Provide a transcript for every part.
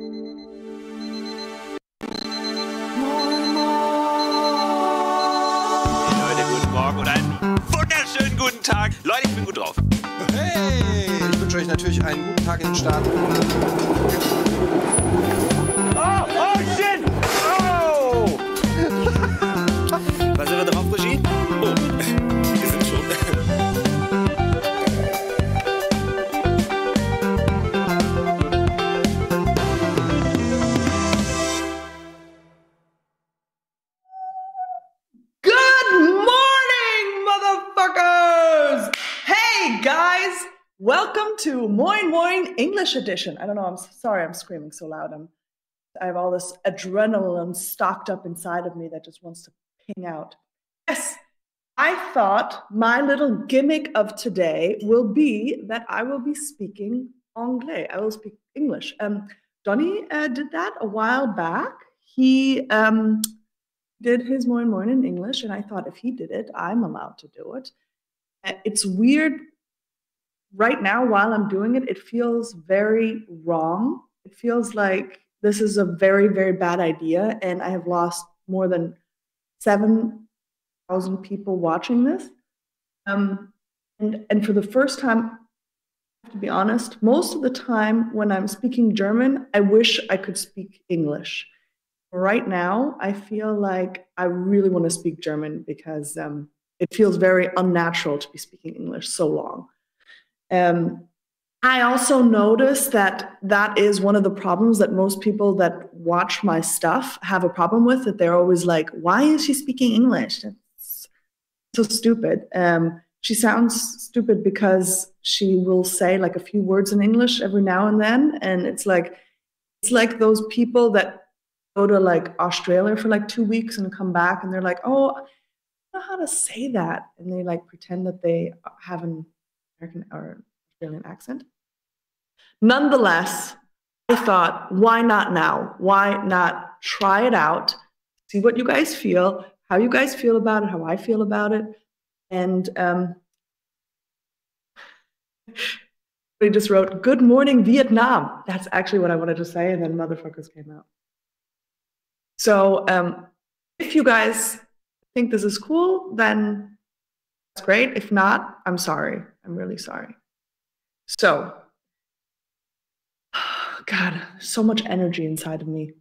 Oder einen wunderschönen guten Tag. Leute, ich bin gut drauf. Hey, ich wünsche euch natürlich einen guten Tag in den Start. Oh, shit! Oh! Was sind wir drauf, Regie? Oh, wir sind schon. Guys, welcome to MoinMoin English edition. I don't know, I'm sorry I'm screaming so loud. I have all this adrenaline stocked up inside of me that just wants to ping out. Yes, I thought my little gimmick of today will be that I will be speaking anglais. I will speak English. Donnie did that a while back. He did his MoinMoin in English, and I thought if he did it, I'm allowed to do it. It's weird. Right now, while I'm doing it, it feels very wrong. It feels like this is a very, very bad idea, and I have lost more than 7,000 people watching this. And for the first time, to be honest, most of the time when I'm speaking German, I wish I could speak English. Right now, I feel like I really want to speak German because it feels very unnatural to be speaking English so long. I also noticed that that is one of the problems that most people that watch my stuff have a problem with, that they're always like, why is she speaking English? It's so stupid. She sounds stupid because she will say like a few words in English every now and then. And it's like those people that go to like Australia for like 2 weeks and come back and they're like, oh, I don't know how to say that. And they like pretend that they have an American or Australian accent. Nonetheless, I thought, why not now? Why not try it out, see what you guys feel, how you guys feel about it, how I feel about it. And they just wrote, good morning, Vietnam. That's actually what I wanted to say, and then motherfuckers came out. So if you guys think this is cool, then that's great. If not, I'm sorry. I'm really sorry. So, God, so much energy inside of me in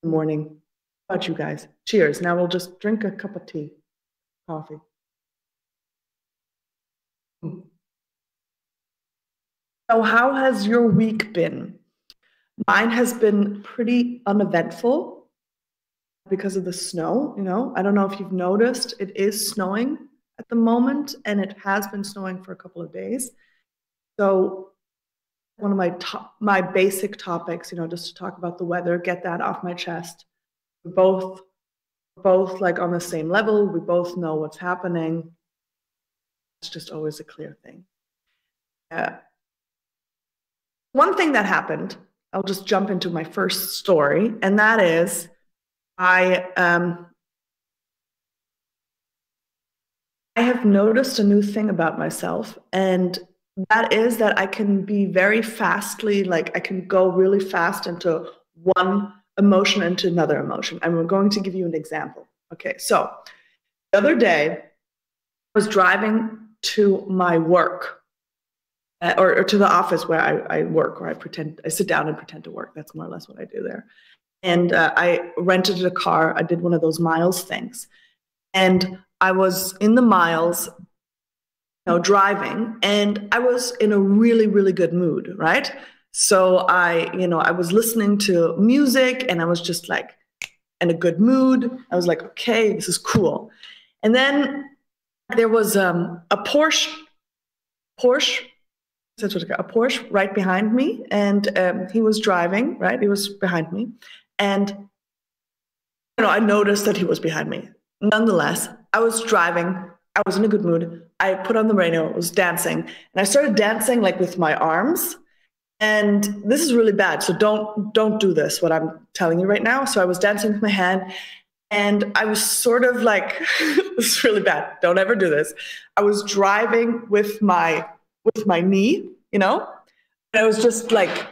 the morning. How about you guys? Cheers. Now we'll just drink a cup of tea, coffee. So how has your week been? Mine has been pretty uneventful because of the snow. You know, I don't know if you've noticed, it is snowing at the moment, and it has been snowing for a couple of days. So one of my basic topics, you know, just to talk about the weather, get that off my chest. We're both like on the same level. We both know what's happening. It's just always a clear thing. One thing that happened, I'll just jump into my first story, and that is I have noticed a new thing about myself, and that is that I can be very fastly, like I can go really fast into one emotion into another emotion. And we're going to give you an example. Okay, so the other day I was driving to my work or to the office where I work, or I sit down and pretend to work. That's more or less what I do there. And I rented a car. I did one of those miles things. And I was in the miles, driving, and I was in a really, really good mood, right? So I was listening to music, and I was just like in a good mood. I was like, okay, this is cool. And then there was a Porsche right behind me, and he was driving, right? He was behind me, and I noticed that he was behind me. Nonetheless, I was driving. I was in a good mood. I put on the radio, I was dancing, and I started dancing like with my arms. And this is really bad, so don't do this, what I'm telling you right now. So I was dancing with my hand, and I was sort of like, this is really bad, don't ever do this. I was driving with my knee, and I was just like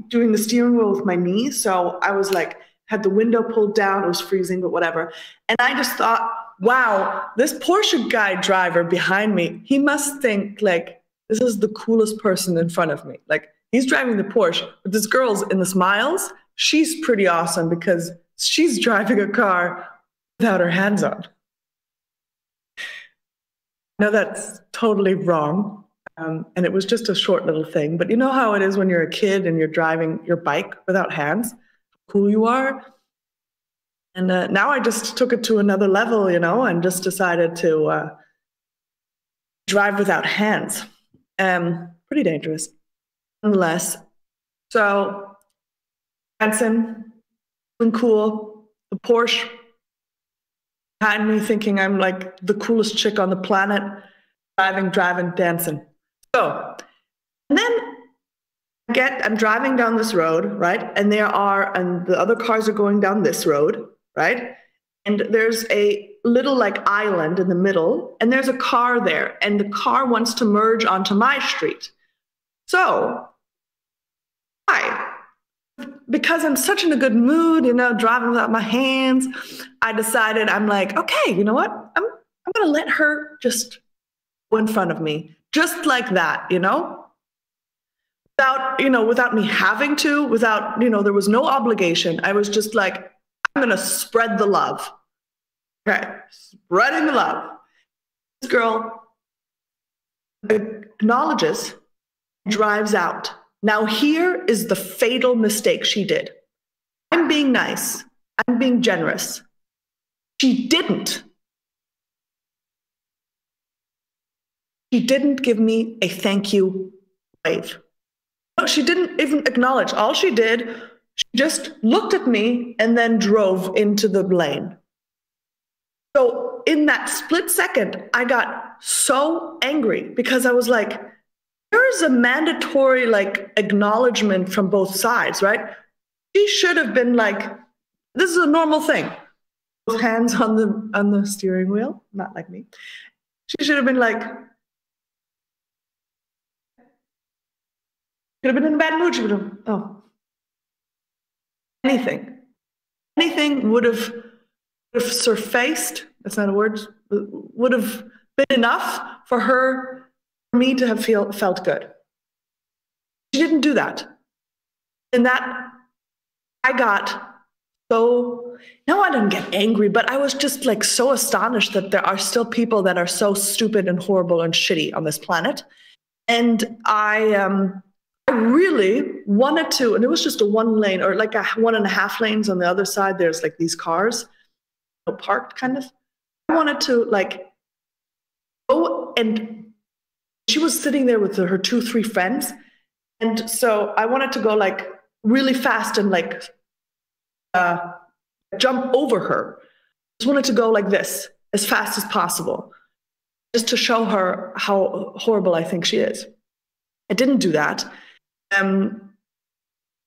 doing the steering wheel with my knee. So I was like, had the window pulled down. It was freezing, but whatever. And I just thought, wow, this Porsche guy driver behind me, he must think like, this is the coolest person in front of me. Like, he's driving the Porsche, but this girl's in the smiles. She's pretty awesome because she's driving a car without her hands on. No, that's totally wrong. And it was just a short little thing. But you know how it is when you're a kid and you're driving your bike without hands? How cool you are. And now I just took it to another level, you know, and just decided to drive without hands. Pretty dangerous, nonetheless. So, dancing, feeling cool. The Porsche behind me thinking I'm like the coolest chick on the planet. Driving, dancing. So, and then I'm driving down this road, right? And and the other cars are going down this road, right? And there's a little like island in the middle, and there's a car there, and the car wants to merge onto my street. So, because I'm such in a good mood, you know, driving without my hands, I decided, I'm like, okay, you know what? I'm going to let her just go in front of me, just like that, you know? Without me having to, there was no obligation. I was just like, I'm going to spread the love. Okay, spreading the love. This girl acknowledges, drives out. Now here is the fatal mistake she did. I'm being nice. I'm being generous. She didn't. She didn't give me a thank you wave. No, she didn't even acknowledge. All she did, she just looked at me and then drove into the lane. So in that split second, I got so angry because I was like, there is a mandatory like acknowledgement from both sides, right? She should have been like, this is a normal thing. Both hands on the steering wheel, not like me. She should have been like, could have been in a bad mood. She would have, anything would have surfaced. That's not a word. Would have been enough for me to have felt good. She didn't do that, and that I got so. No, I didn't get angry, but I was just like so astonished that there are still people that are so stupid and horrible and shitty on this planet, and I really wanted to, and it was just a one lane or like a 1.5 lanes on the other side. There's like these cars parked kind of. I wanted to like go, and she was sitting there with her 2-3 friends. And so I wanted to go like really fast and like jump over her. I just wanted to go like this as fast as possible, just to show her how horrible I think she is. I didn't do that.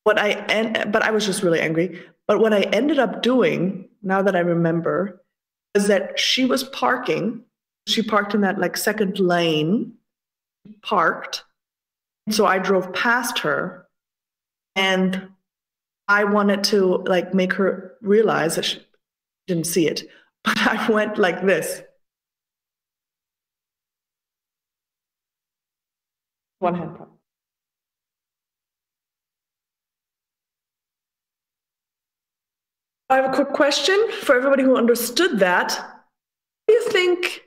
But I was just really angry. But what I ended up doing, now that I remember, is that she was parking. She parked in that like second lane, parked. So I drove past her, and I wanted to like make her realize that she didn't see it. But I went like this. One hand pump. I have a quick question for everybody who understood that. What do you think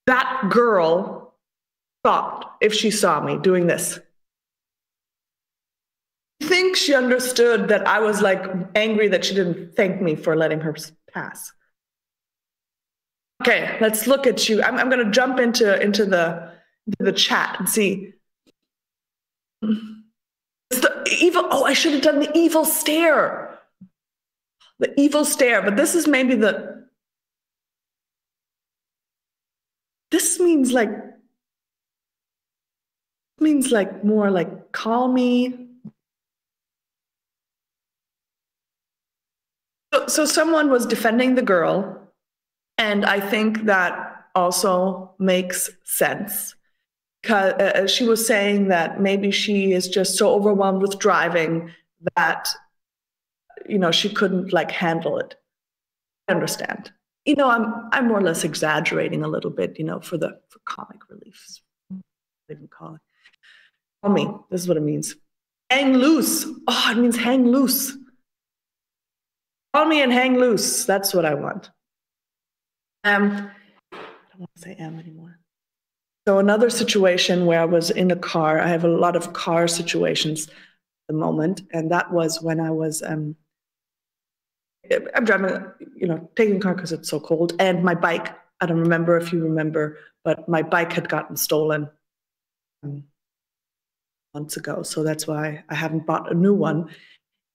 that girl thought if she saw me doing this? Do you think she understood that I was like angry that she didn't thank me for letting her pass? Okay, let's look at you. I'm going to jump into the chat and see. It's the evil. Oh, I should have done the evil stare. The evil stare, but this is maybe this means like more like call me. So someone was defending the girl, and I think that also makes sense. She was saying that maybe she is just so overwhelmed with driving that, she couldn't like handle it. I understand. I'm more or less exaggerating a little bit, for comic relief. Even call it. Call me. This is what it means. Hang loose. Oh, it means hang loose. Call me and hang loose. That's what I want. I don't want to say anymore. So another situation where I was in a car, I have a lot of car situations at the moment, and that was when I was, I'm driving, taking a car because it's so cold, and my bike, I don't remember if you remember, but my bike had gotten stolen months ago, so that's why I haven't bought a new one.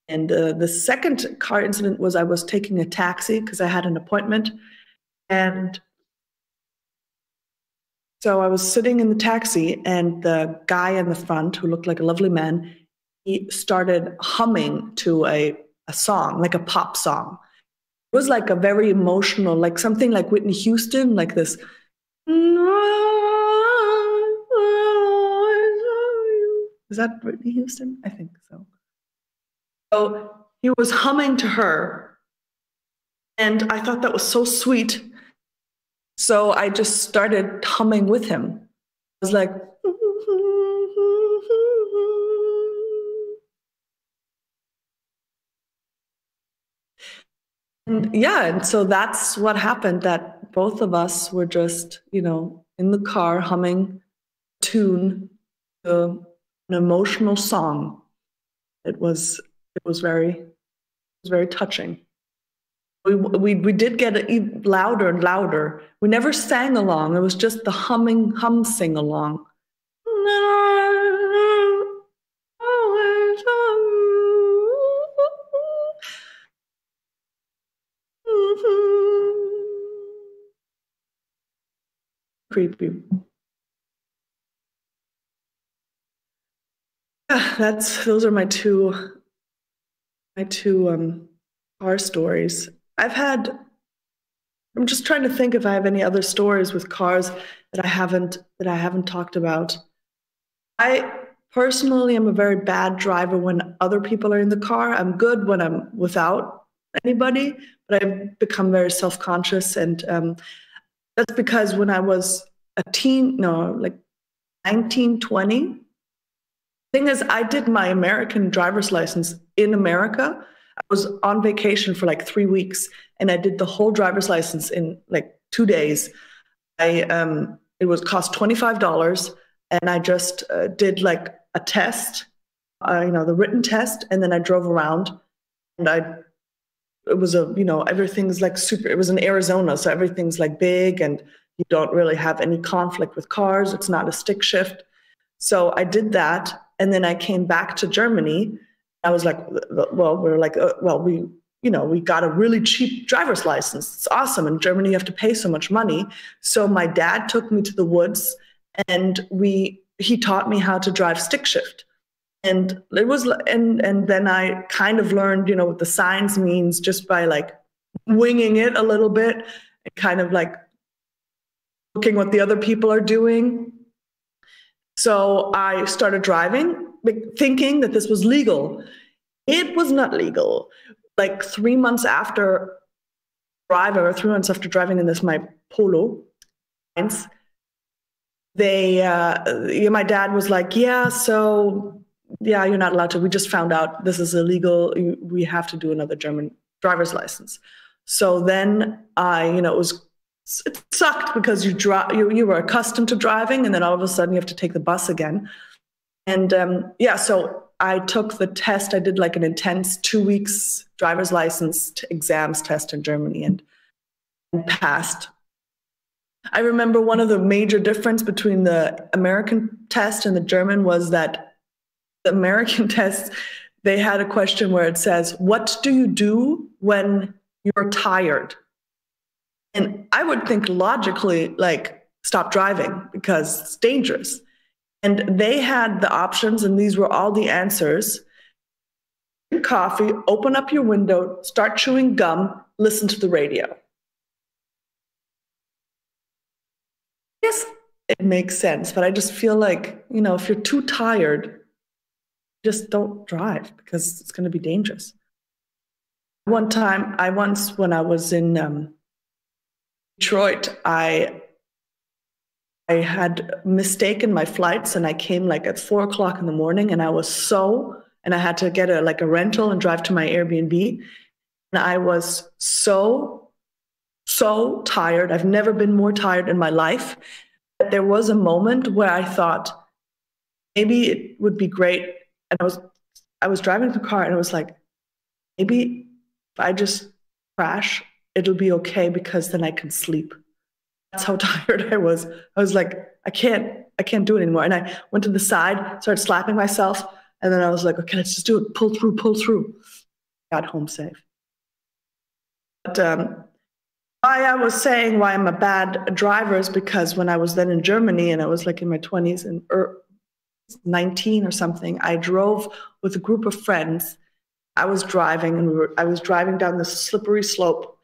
And the second car incident was I was taking a taxi because I had an appointment, and so I was sitting in the taxi, and the guy in the front, who looked like a lovely man, he started humming to a song, like a pop song. It was like a very emotional, like something like Whitney Houston, like this. Is that Whitney Houston? I think so. So he was humming to her, and I thought that was so sweet. So I just started humming with him. I was like, and so that's what happened, that both of us were just, in the car humming a tune to an emotional song. It was very touching. We did get louder and louder. We never sang along. It was just the hum sing along. Creepy. Those are my two car stories. I'm just trying to think if I have any other stories with cars that I haven't talked about. I personally am a very bad driver when other people are in the car. I'm good when I'm without anybody, but I've become very self-conscious, and that's because when I was a teen, like 19, 20, thing is, I did my American driver's license in America. I was on vacation for like 3 weeks, and I did the whole driver's license in like 2 days. It cost $25, and I just did like a test, the written test, and then I drove around, and everything's like super. It was in Arizona, so everything's like big, and you don't really have any conflict with cars. It's not a stick shift. So I did that, and then I came back to Germany. I was like, we got a really cheap driver's license. It's awesome. In Germany, you have to pay so much money. So my dad took me to the woods, and he taught me how to drive stick shift. And it was, and then I kind of learned, what the signs means just by like winging it a little bit and kind of like looking what the other people are doing. So I started driving, thinking that this was legal. It was not legal. Like 3 months after driving in this, my Polo, my dad was like, you're not allowed to. We just found out this is illegal. We have to do another German driver's license. So then it sucked because you were accustomed to driving, and then all of a sudden you have to take the bus again. And so I took the test. I did like an intense 2 weeks driver's license exams test in Germany, and passed. I remember one of the major difference between the American test and the German was that the American test, they had a question where it says, what do you do when you're tired? And I would think logically, like, stop driving because it's dangerous. And they had the options, and these were all the answers. Drink coffee, open up your window, start chewing gum, listen to the radio. Yes, it makes sense. But I just feel like, you know, if you're too tired, just don't drive because it's going to be dangerous. One time, when I was in Detroit, I had mistaken my flights, and I came like at 4 o'clock in the morning, and I had to get a rental and drive to my Airbnb. And I was so tired. I've never been more tired in my life. But there was a moment where I thought maybe it would be great. And I was driving the car, and I was like, maybe if I just crash, it'll be okay because then I can sleep. That's how tired I was. I was like, I can't do it anymore. And I went to the side, started slapping myself, and then I was like, okay, let's just do it. Pull through. Got home safe. But why I was saying why I'm a bad driver is because when I was then in Germany, and I was like in my 20s and 19 or something, I drove with a group of friends. I was driving, and I was driving down this slippery slope.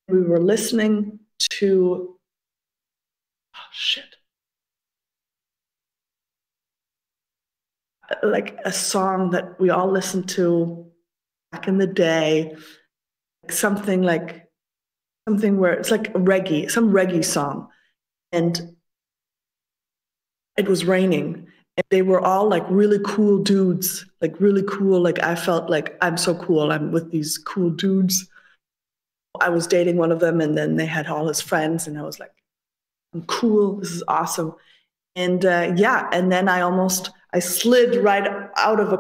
We were listening to, like a song that we all listened to back in the day, something where it's like reggae, some reggae song. And it was raining. And they were all like really cool dudes, like really cool. Like I felt like I'm so cool. I'm with these cool dudes. I was dating one of them, and then they had all his friends, and I was like, I'm cool. This is awesome. And and then I slid right out of a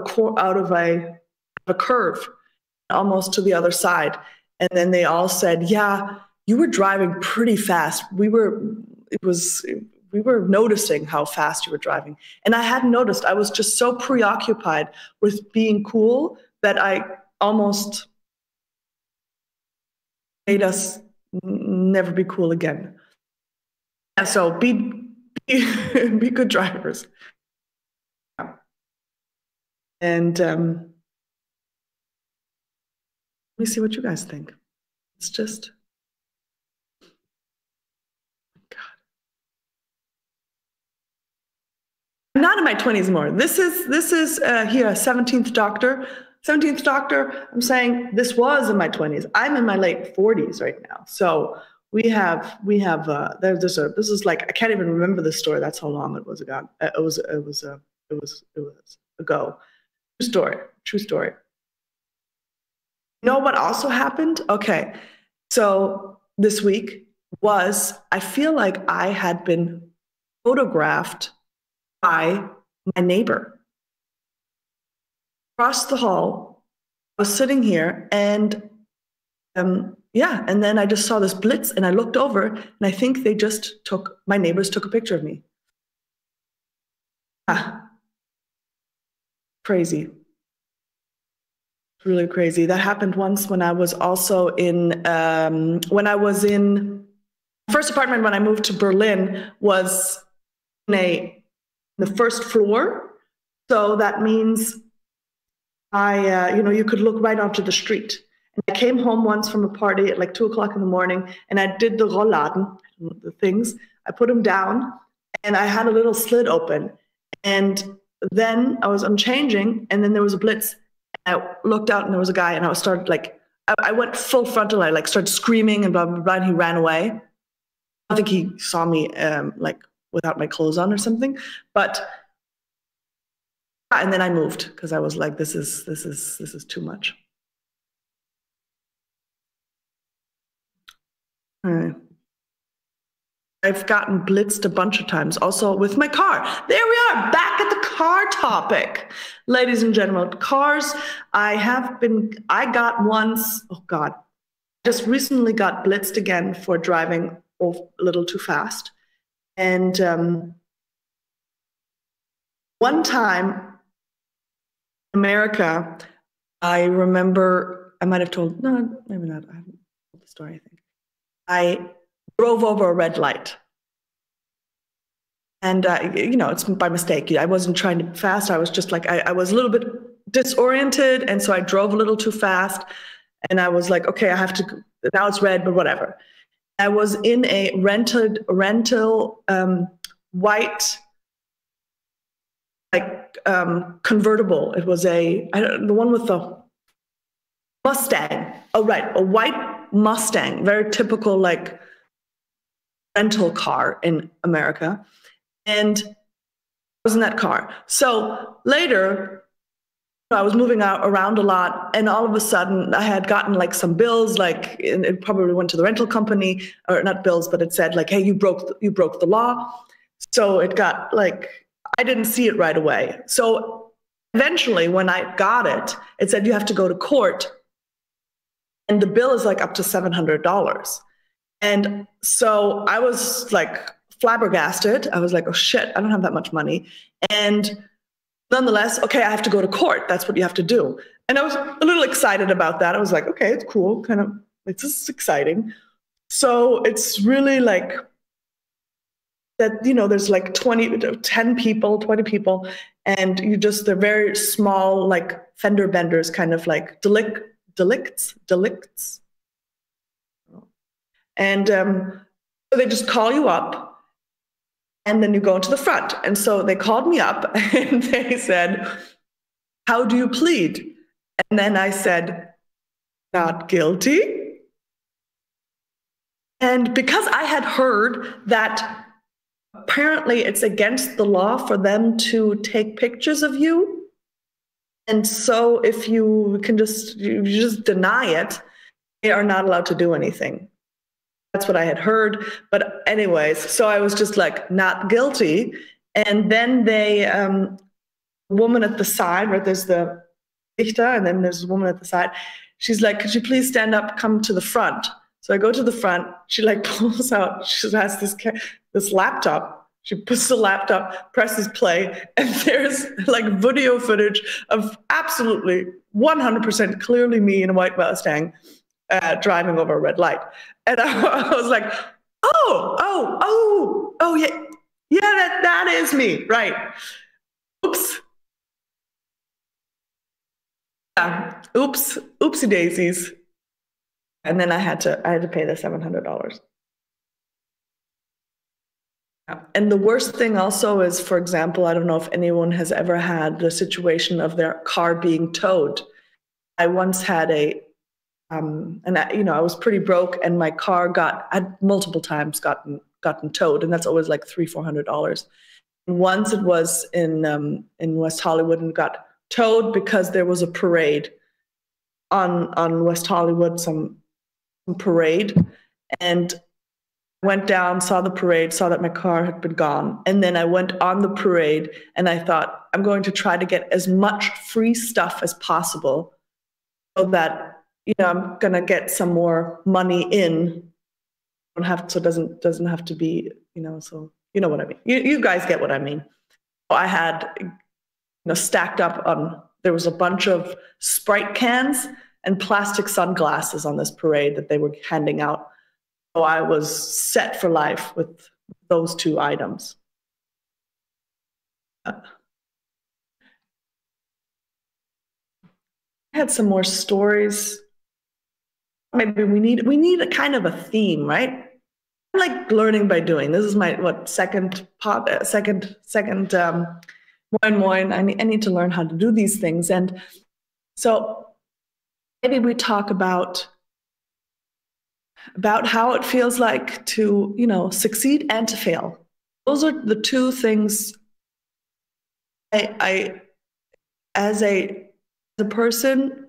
curve, almost to the other side. And then they all said, yeah, you were driving pretty fast. We were noticing how fast you were driving. And I hadn't noticed. I was just so preoccupied with being cool that I almost made us never be cool again. And so be good drivers. And let me see what you guys think. It's just, God. I'm not in my 20s anymore. This is here, 17th Doctor. 17th Doctor, I'm saying this was in my 20s. I'm in my late 40s right now. So this is like, I can't even remember the story. That's how long it was ago. It was ago. True story. You know what also happened? Okay. So this week I feel like I had been photographed by my neighbor. Across the hall, I was sitting here, and and then I just saw this blitz, and I looked over, and I think my neighbors took a picture of me. Crazy. Really crazy. That happened once when I was also in first apartment when I moved to Berlin was in the first floor. So that means you could look right onto the street. And I came home once from a party at like 2 o'clock in the morning, and I did the Rollladen, the things. I put them down, and I had a little slit open. And then I'm changing, and then there was a blitz. And I looked out, and there was a guy, and I went full frontal. I started screaming and blah, blah, blah, and he ran away. I think he saw me without my clothes on or something. And then I moved because I was like, this is too much. All right. I've gotten blitzed a bunch of times, also with my car. There we are, back at the car topic. Ladies and gentlemen, cars, I got once, oh God, just recently got blitzed again for driving a little too fast. And one time in America, I remember, I might have told, no, maybe not, I haven't told the story, I think. I drove over a red light. And, it's by mistake. I wasn't trying to be fast. I was just like, I was a little bit disoriented. And so I drove a little too fast. And I was like, okay, I have to, now it's red, but whatever. I was in a rental white, like convertible. It was the one with the Mustang. Oh, right, a white Mustang, very typical like rental car in America. And I was in that car. So later, I was moving around a lot, and all of a sudden I had gotten like some bills, like it probably went to the rental company, or not bills, but it said like, hey, you broke the law. So it got like, I didn't see it right away. So eventually when I got it, it said you have to go to court, and the bill is like up to $700. And so I was like flabbergasted. I was like, oh shit, I don't have that much money. And nonetheless, okay, I have to go to court. That's what you have to do. And I was a little excited about that. I was like, okay, it's cool. This is exciting. So it's really like that, there's like 10 people, 20 people, and they're very small, like fender benders, kind of like delicts. And so they just call you up, and then you go into the front. And so they called me up and they said, how do you plead? And then I said, not guilty. And because I had heard that apparently it's against the law for them to take pictures of you. And so if you just deny it, they are not allowed to do anything. That's what I had heard. But anyways, so I was just like, not guilty. And then woman at the side, right, there's the Richter, and then there's a woman at the side. She's like, could you please stand up, come to the front? So I go to the front. She like pulls out, she has this laptop. She puts the laptop, presses play, and there's like video footage of absolutely 100% clearly me in a white Mustang driving over a red light. And I was like, oh, yeah, that is me, right? Oops. Yeah, oopsie daisies. And then I had to pay the $700. And the worst thing also is, for example, I don't know if anyone has ever had the situation of their car being towed. I once had I was pretty broke, and my car had multiple times gotten towed, and that's always like $300-400. And once it was in West Hollywood and got towed because there was a parade on West Hollywood, some parade, and went down, saw the parade, saw that my car had been gone. And then I went on the parade, and I thought, I'm going to try to get as much free stuff as possible so that, I'm going to get some more money in. So it doesn't have to be, so you know what I mean. You guys get what I mean. So I had, stacked up there was a bunch of Sprite cans and plastic sunglasses on this parade that they were handing out. So I was set for life with those two items. I had some more stories. Maybe we need a kind of a theme, right? I'm like learning by doing. This is my second MoinMoin. I need to learn how to do these things, and so maybe we talk about how it feels like to, succeed and to fail. Those are the two things I as a person,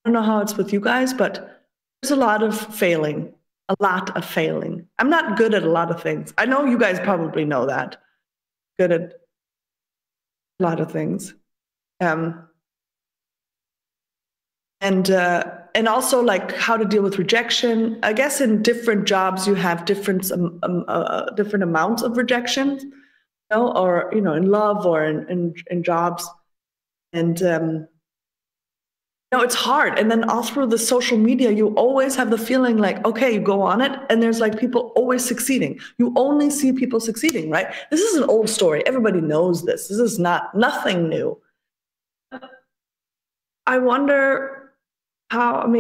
I don't know how it's with you guys, but there's a lot of failing. I'm not good at a lot of things. I know you guys probably know that. Good at a lot of things. And also like how to deal with rejection. I guess in different jobs you have different amounts of rejection, or in love or in jobs, and it's hard. And then all through the social media, you always have the feeling like, okay, you go on it, and there's like people always succeeding. You only see people succeeding, right? This is an old story. Everybody knows this. This is nothing new. I wonder how,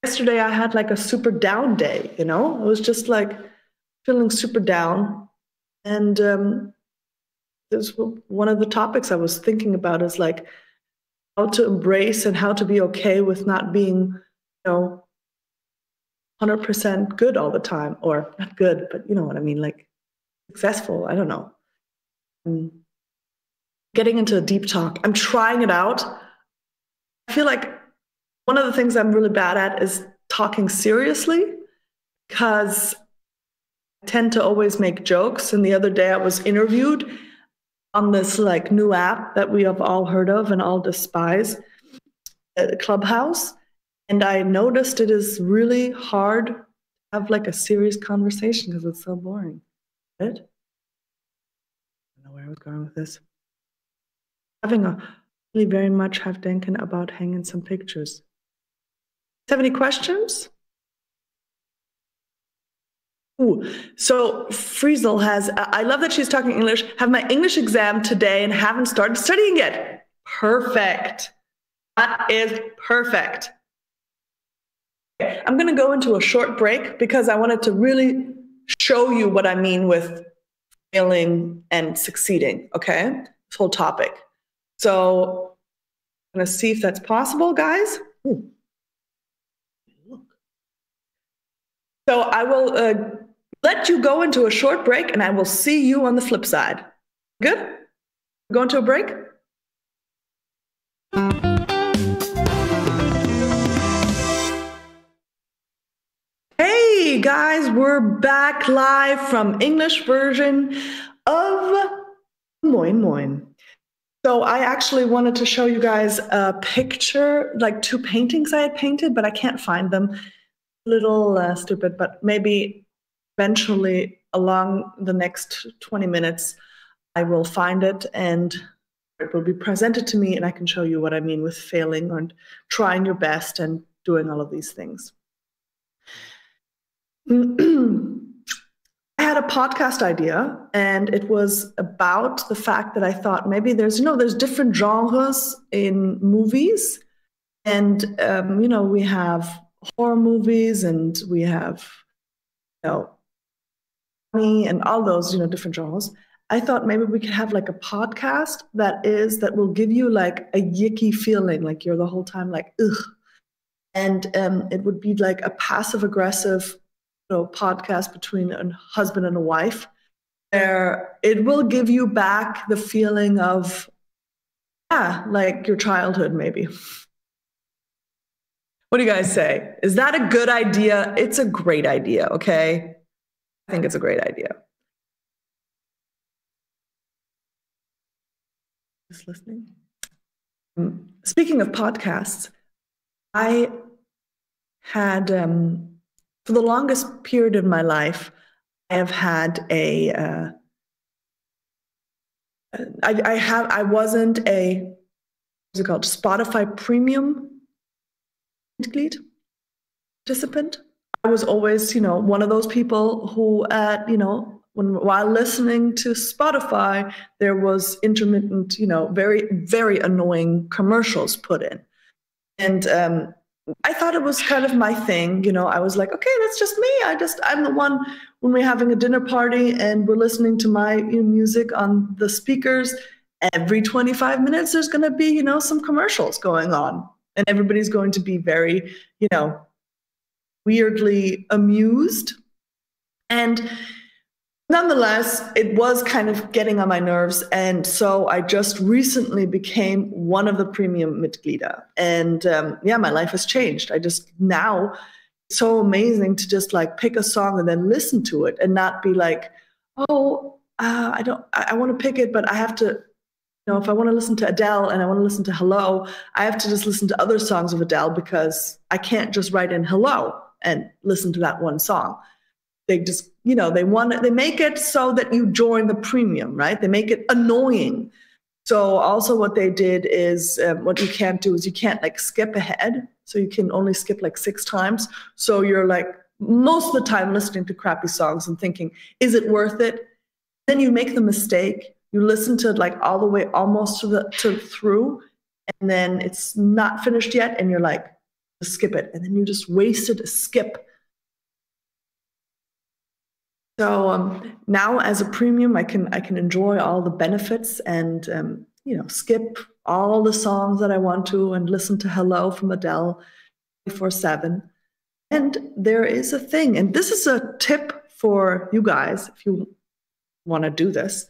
yesterday I had like a super down day, it was just like feeling super down. And this one of the topics I was thinking about is like how to embrace and how to be okay with not being, 100% good all the time, or not good, but you know what I mean, like successful. I don't know. Getting into a deep talk. I'm trying it out. I feel like one of the things I'm really bad at is talking seriously, because I tend to always make jokes. And the other day I was interviewed on this like new app that we have all heard of and all despise, Clubhouse. And I noticed it is really hard to have like a serious conversation because it's so boring. Right? I don't know where I was going with this. Having a really very much have denken about hanging some pictures. Have any questions? Ooh, so Friesel has, I love that she's talking English, have my English exam today and haven't started studying yet. Perfect. That is perfect. Okay, I'm going to go into a short break because I wanted to really show you what I mean with failing and succeeding, okay? This whole topic. So I'm going to see if that's possible, guys. Ooh. Look. So I will let you go into a short break and I will see you on the flip side. Good? Go into a break? Hey guys, we're back live from English version of MoinMoin. So I actually wanted to show you guys a picture, like 2 paintings I had painted, but I can't find them. A little stupid, but maybe eventually along the next 20 minutes, I will find it and it will be presented to me and I can show you what I mean with failing and trying your best and doing all of these things. I had a podcast idea and it was about the fact that I thought maybe there's different genres in movies and, we have horror movies and we have, funny and all those, different genres. I thought maybe we could have like a podcast that will give you like a yicky feeling, like you're the whole time like, ugh. And it would be like a passive aggressive podcast between a husband and a wife, where it will give you back the feeling of, like your childhood, maybe. What do you guys say? Is that a good idea? It's a great idea, okay? I think it's a great idea. Just listening. Speaking of podcasts, I had, for the longest period of my life, I have had I wasn't a, what's it called, Spotify Premium participant. I was always, one of those people who, while listening to Spotify, there was intermittent, very, very annoying commercials put in. And I thought it was kind of my thing. I was like, okay, that's just me. I'm the one when we're having a dinner party and we're listening to my music on the speakers. Every 25 minutes, there's going to be, some commercials going on. And everybody's going to be very, weirdly amused. And nonetheless, it was kind of getting on my nerves. And so I just recently became one of the premium Mitglieder. And my life has changed. Now it's so amazing to just like pick a song and then listen to it and not be like, I want to pick it, but I have to, if I want to listen to Adele and I want to listen to Hello, I have to just listen to other songs of Adele because I can't just write in Hello and listen to that one song. They just, they make it so that you join the premium, right? They make it annoying. So also what they did is, what you can't do is you can't like skip ahead. So you can only skip like 6 times. So you're like most of the time listening to crappy songs and thinking, is it worth it? Then you make the mistake. You listen to it like all the way almost to through, and then it's not finished yet. And you're like, skip it. And then you just wasted a skip. So now as a premium, I can enjoy all the benefits and skip all the songs that I want to and listen to Hello from Adele 24/7. And there is a thing, and this is a tip for you guys if you want to do this,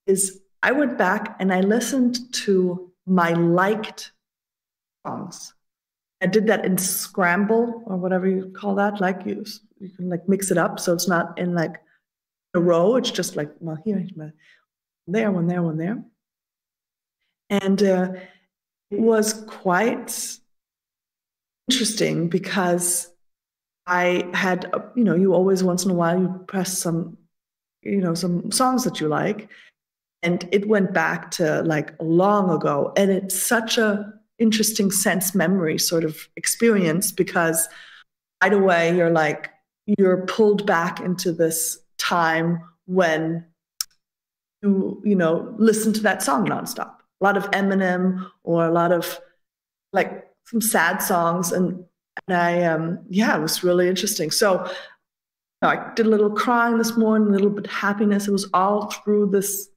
is I went back and I listened to my liked songs. I did that in Scramble or whatever you call that. Like you can like mix it up so it's not in like a row. It's just like, well, here, one there, one there, one there. And it was quite interesting because I had, you always once in a while you press some songs that you like, and it went back to like long ago, and it's such a interesting sense memory sort of experience because right away you're pulled back into this time when you listen to that song nonstop. A lot of Eminem or a lot of like some sad songs, and it was really interesting. So I did a little crying this morning, a little bit happiness. It was all through this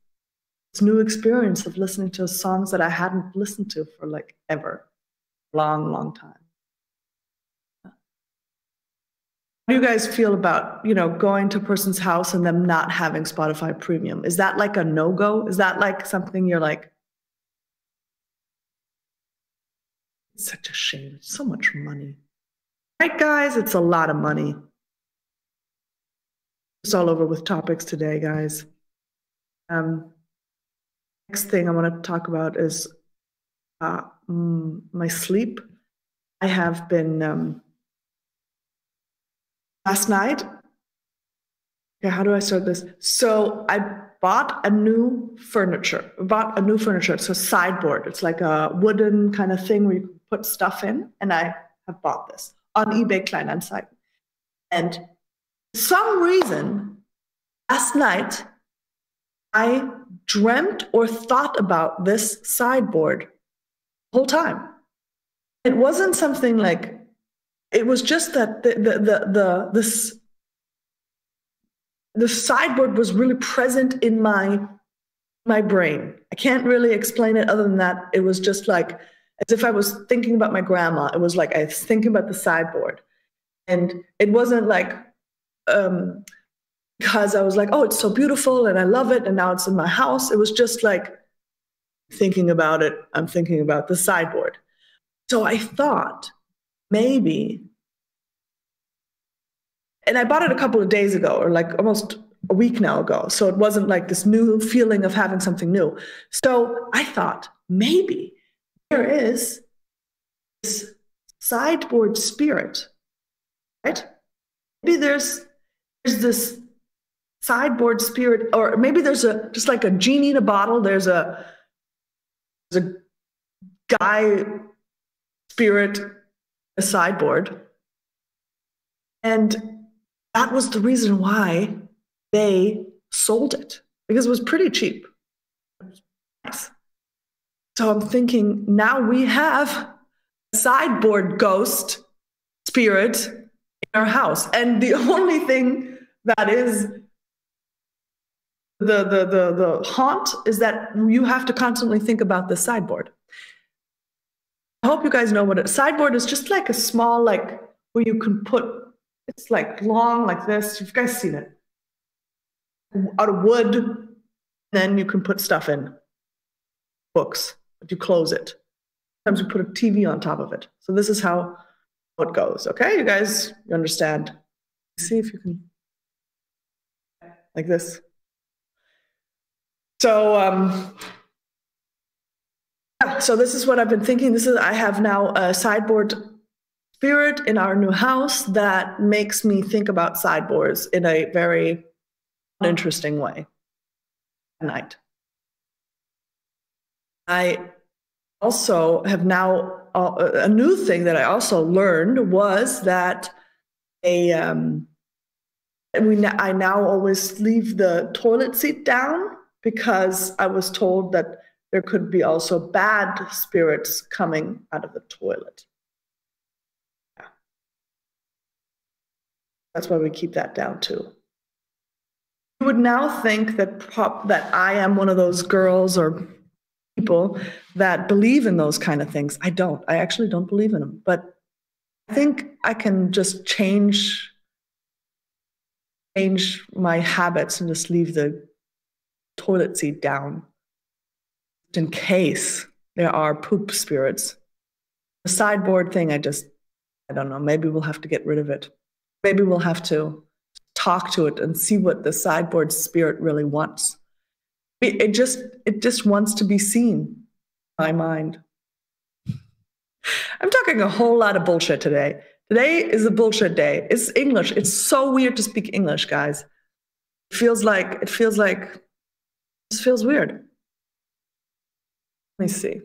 new experience of listening to songs that I hadn't listened to for like ever, long time. How do you guys feel about, going to a person's house and them not having Spotify Premium? Is that like a no-go? Is that like something you're like, it's such a shame, it's so much money. Right, guys? It's a lot of money. It's all over with topics today, guys. Next thing I want to talk about is my sleep. I have been last night. Okay, how do I start this? So I bought a new furniture. It's a sideboard. It's like a wooden kind of thing where you can put stuff in. And I have bought this on eBay Kleinanzeigen. And for some reason, last night, I dreamt or thought about this sideboard the whole time. It wasn't something like, it was just that the sideboard was really present in my brain. I can't really explain it other than that. It was just like, as if I was thinking about my grandma. It was like I was thinking about the sideboard. And it wasn't like, because I was like, oh, it's so beautiful and I love it and now it's in my house. It was just like thinking about it. I'm thinking about the sideboard. So I thought maybe, and I bought it a couple of days ago or like almost a week now ago. So it wasn't like this new feeling of having something new. So I thought maybe there is this sideboard spirit, right? Maybe there's this sideboard spirit, or maybe there's just like a genie in a bottle. There's a guy spirit, a sideboard. And that was the reason why they sold it, because it was pretty cheap. Nice. So I'm thinking now we have a sideboard ghost spirit in our house. And the only thing that is the haunt is that you have to constantly think about the sideboard. I hope you guys know what a sideboard is. Just like a small, like where you can put, it's like long like this. You've guys seen it. Out of wood, then you can put stuff in. Books, but you close it. Sometimes you put a TV on top of it. So this is how it goes. Okay, you guys, you understand. See if you can, like this. So, so this is what I've been thinking. I have now a sideboard spirit in our new house that makes me think about sideboards in a very interesting way at night. I also have now, a new thing that I also learned was that I now always leave the toilet seat down, because I was told that there could be also bad spirits coming out of the toilet. Yeah. That's why we keep that down too. You would now think that I am one of those girls or people that believe in those kind of things. I don't. I actually don't believe in them. But I think I can just change my habits and just leave the toilet seat down in case there are poop spirits. The sideboard thing, I don't know. Maybe we'll have to get rid of it. Maybe we'll have to talk to it and see what the sideboard spirit really wants. It just wants to be seen in my mind. I'm talking a whole lot of bullshit today. Today is a bullshit day. It's English. It's so weird to speak English, guys. It feels weird. Let me see.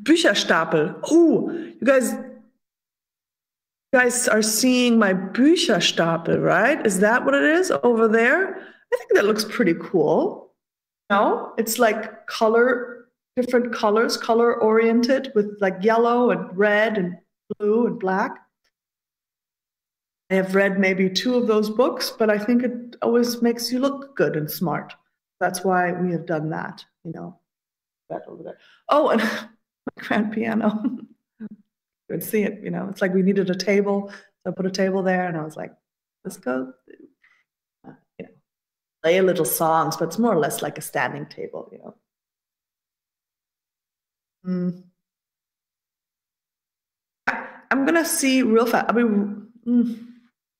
Bücherstapel. Oh, you guys are seeing my Bücherstapel, right? Is that what it is over there? I think that looks pretty cool. No, it's like different colors, color oriented with like yellow and red and blue and black. I have read maybe 2 of those books, but I think it always makes you look good and smart. That's why we have done that, that over there. Oh, and my grand piano. You would see it, it's like we needed a table. So I put a table there and I was like, let's go, play a little songs, but it's more or less like a standing table, I'm gonna see real fast.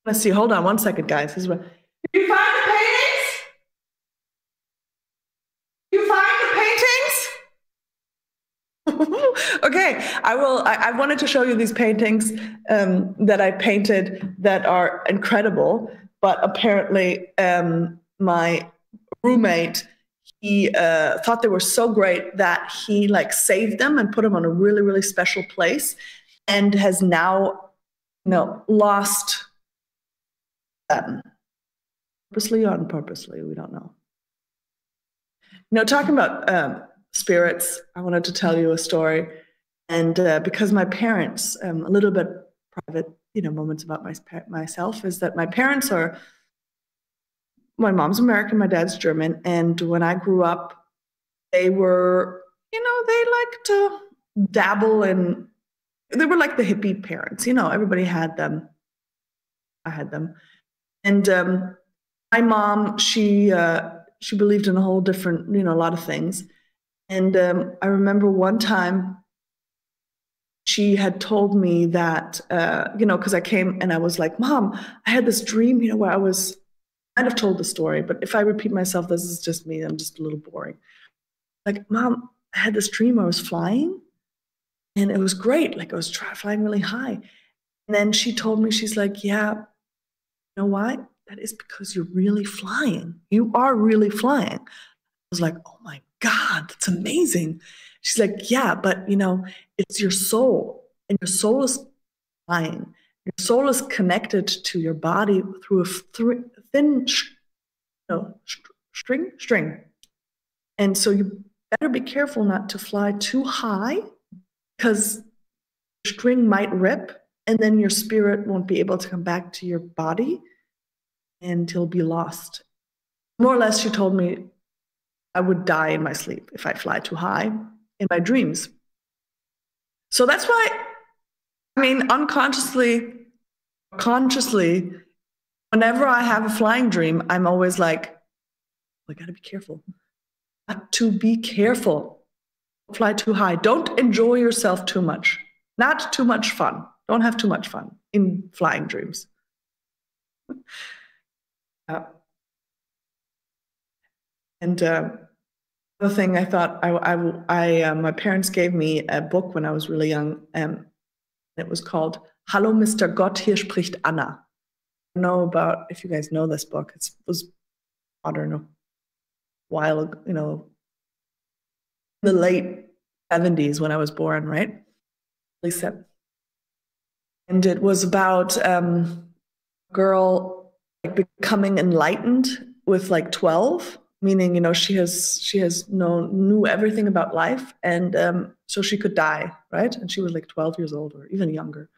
Let's see. Hold on one second, guys. This is what. Did you find the paintings? You find the paintings? Okay, I will. I wanted to show you these paintings that I painted that are incredible, but apparently my roommate, he thought they were so great that he saved them and put them on a really, really special place, and has now, lost them. Purposely or unpurposely, we don't know. Talking about spirits, I wanted to tell you a story, and because my parents, a little bit private, moments about myself, is that my parents are. My mom's American, my dad's German, and when I grew up, they were, they liked to dabble in. They were like the hippie parents, everybody had them. I had them. And my mom, she believed in a whole different, a lot of things. And I remember one time she had told me that, because I came and I was like, Mom, I had this dream, where I have told the story, but if I repeat myself, this is just me. I'm just a little boring. Like, Mom, I had this dream where I was flying, and it was great. Like, I was flying really high. And then she told me, she's like, yeah, you know why? That is because you're really flying. You are really flying. I was like, oh my God, that's amazing. She's like, yeah, but it's your soul, and your soul is flying. Your soul is connected to your body through a thin string. And so you better be careful not to fly too high, because the string might rip, and then your spirit won't be able to come back to your body, and you'll be lost. More or less, she told me I would die in my sleep if I fly too high in my dreams. So that's why, consciously, whenever I have a flying dream, I'm always like, I gotta be careful. Got to be careful. Don't fly too high. Don't enjoy yourself too much. Not too much fun. Don't have too much fun in flying dreams. And the thing I thought, my parents gave me a book when I was really young. It was called Hallo Mr. Gott, hier spricht Anna. I don't know about if you guys know this book. It was modern a while ago, in the late 70s when I was born, right? At least that. And it was about a girl becoming enlightened with 12, meaning she knew everything about life, and so she could die, right? And she was 12 years old or even younger.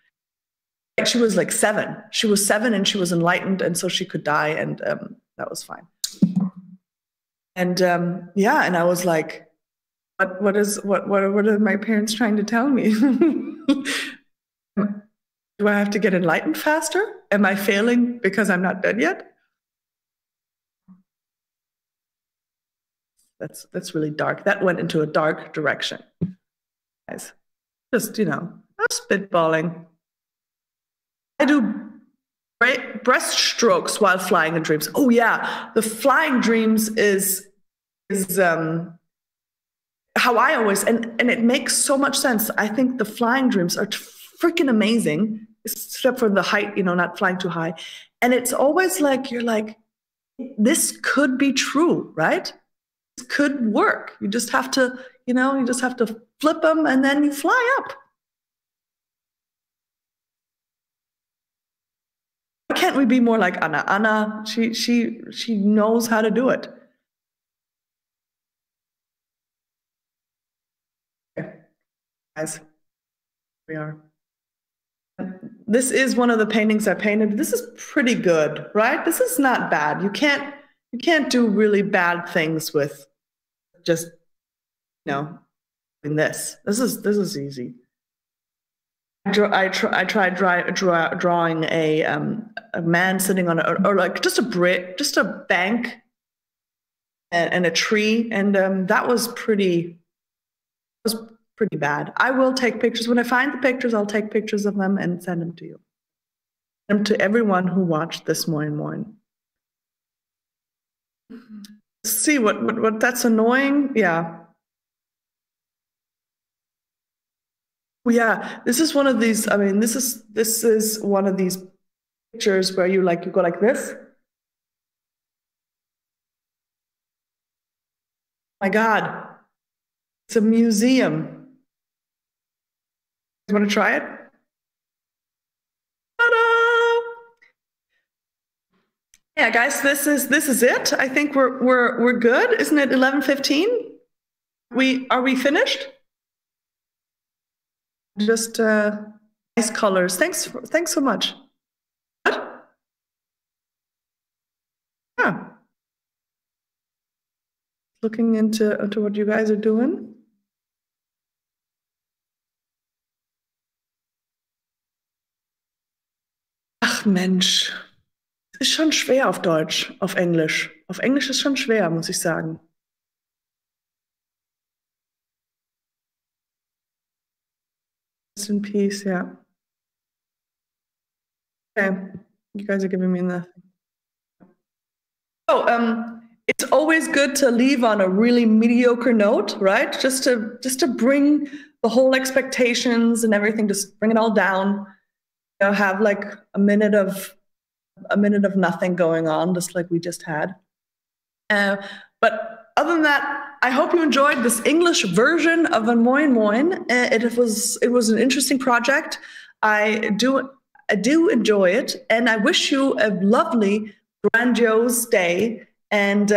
She was like 7. She was 7 and she was enlightened, and so she could die, and that was fine. And yeah, and I was like, what are my parents trying to tell me? Do I have to get enlightened faster? Am I failing because I'm not dead yet? That's really dark. That went into a dark direction. Guys, just, I'm spitballing. I do breaststrokes while flying in dreams. Oh yeah, the flying dreams is how I always, and it makes so much sense. I think the flying dreams are freaking amazing, except for the height, not flying too high. And it's always like, you're like, this could be true, right? This could work. You just have to, you just have to flip them and then you fly up. Why can't we be more like Anna? Anna, she knows how to do it. Okay. Guys, we are. This is one of the paintings I painted. This is pretty good, right? This is not bad. You can't do really bad things with just, doing this. This is easy. I tried drawing a man sitting on or like just a bank and a tree, and that was pretty bad. I will take pictures. When I find the pictures, I'll take pictures of them and send them to you. And to everyone who watched this MoinMoin. See what that's annoying? Yeah. Yeah, this is one of these, this is one of these pictures where you go like this. My God, it's a museum. You want to try it? Ta-da! Yeah, guys, this is it. I think we're good. Isn't it 11:15? Are we finished? Just nice colors. Thanks so much. What? Yeah. Looking into what you guys are doing. Ach Mensch, ist schon schwer auf Deutsch, auf Englisch. Auf Englisch ist schon schwer, muss ich sagen. Rest in peace, yeah. Okay, you guys are giving me nothing. So, it's always good to leave on a really mediocre note, right? Just to bring the whole expectations and everything, just bring it all down. Have like a minute of nothing going on, just like we just had. But other than that, I hope you enjoyed this English version of a MoinMoin. It was an interesting project. I do enjoy it, and I wish you a lovely, grandiose day. And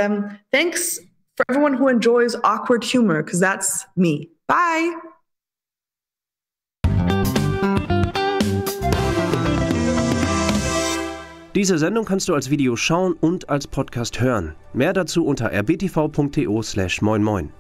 thanks for everyone who enjoys awkward humor, because that's me. Bye. Diese Sendung kannst du als Video schauen und als Podcast hören. Mehr dazu unter rbtv.to/moinmoin.